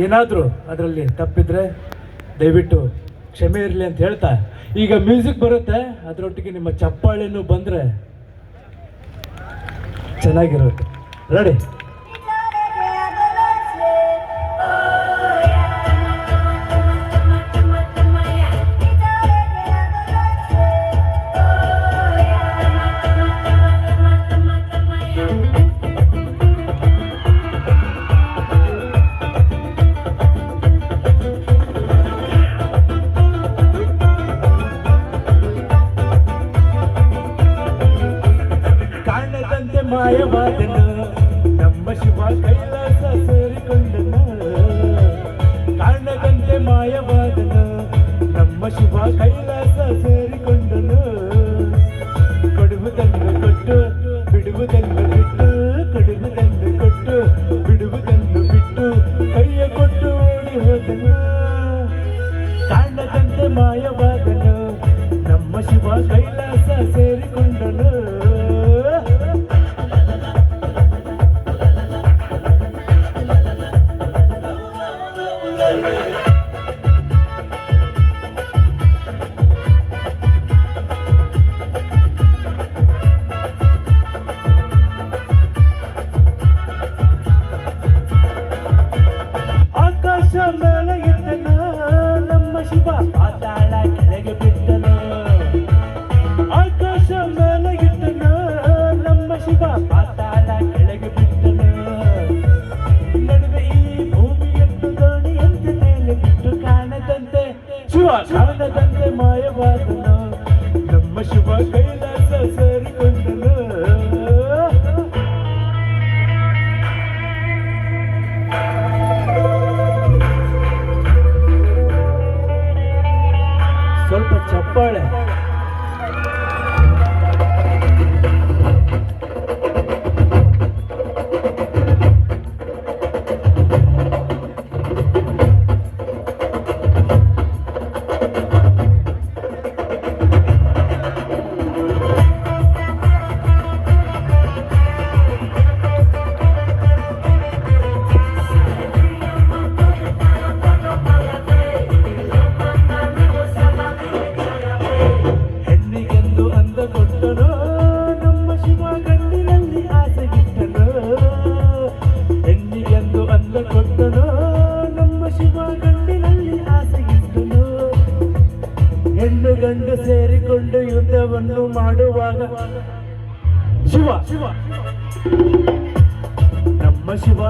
ಏನಾದರೂ ಅದರಲ್ಲಿ ತಪ್ಪಿದ್ರೆ ದಯವಿಟ್ಟು ಕ್ಷಮೆ ಇರಲಿ ಅಂತ ಹೇಳ್ತಾ, ಈಗ ಮ್ಯೂಸಿಕ್ ಬರುತ್ತೆ, ಅದರೊಟ್ಟಿಗೆ ನಿಮ್ಮ ಚಪ್ಪಾಳೆನೂ ಬಂದರೆ ಚೆನ್ನಾಗಿರುತ್ತೆ. ರೆಡಿ? ಮಾಯವಾದನ ನಮ್ಮ ಶಿವ ಕೈಲಾಸ ಸೇರಿಕೊಂಡನ, ಕಾರಣದಂತೆ ಮಾಯವಾದನ ನಮ್ಮ ಶಿವ ಕೈಲಾಸ ಸೇರಿಕೊಂಡನ. ಕೊಡುವುದನ್ನು ಕೊಟ್ಟು ಬಿಡುವುದನ್ನು ಬಿಟ್ಟು, ಕೊಡುವುದನ್ನು ಕೊಟ್ಟು ಬಿಡುವುದನ್ನು ಬಿಟ್ಟು, ಕೈಯ ಕೊಟ್ಟು ಓಡಿ ಹೋದನ. ಕಾರಣದಂತೆ ಮಾಯವಾದನ ನಮ್ಮ ಶಿವ ಕೈಲಾಸ ಸೇರಿಕೊಂಡನ. ಆಕಾಶ ಮೇಲೆ ಇಟ್ಟನ ನಮ್ಮ ಶಿವ ಪಾತಾಳ ಕೆಳಗೆ ಬಿಟ್ಟನ. ಆಕಾಶ ಮೇಲೆ ಇಟ್ಟನ ನಮ್ಮ ಶಿವ ಪಾತಾಳ ಕೆಳಗೆ ಬಿಟ್ಟನ. ನಡುವೆ ಈ ಭೂಮಿಯನ್ನು ದೋಣಿಯಂತೆ ಮೇಲೆ ಬಿಟ್ಟು, ಕಾಣದಂತೆ ಶಿವ ಕಾಣದಂತೆ ಮಾಯವಾದನ ನಮ್ಮ ಶಿವ ಕೈಲಾಸ ಸೇರಿಕೊಂಡನ. ಸ್ವಲ್ಪ ಚಪ್ಪಾಳೆ. ಹೆಣ್ಣು ಗಂಡು ಸೇರಿಕೊಂಡು ಯುದ್ಧವನ್ನು ಮಾಡುವಾಗ ಶಿವ ನಮ್ಮ ಶಿವ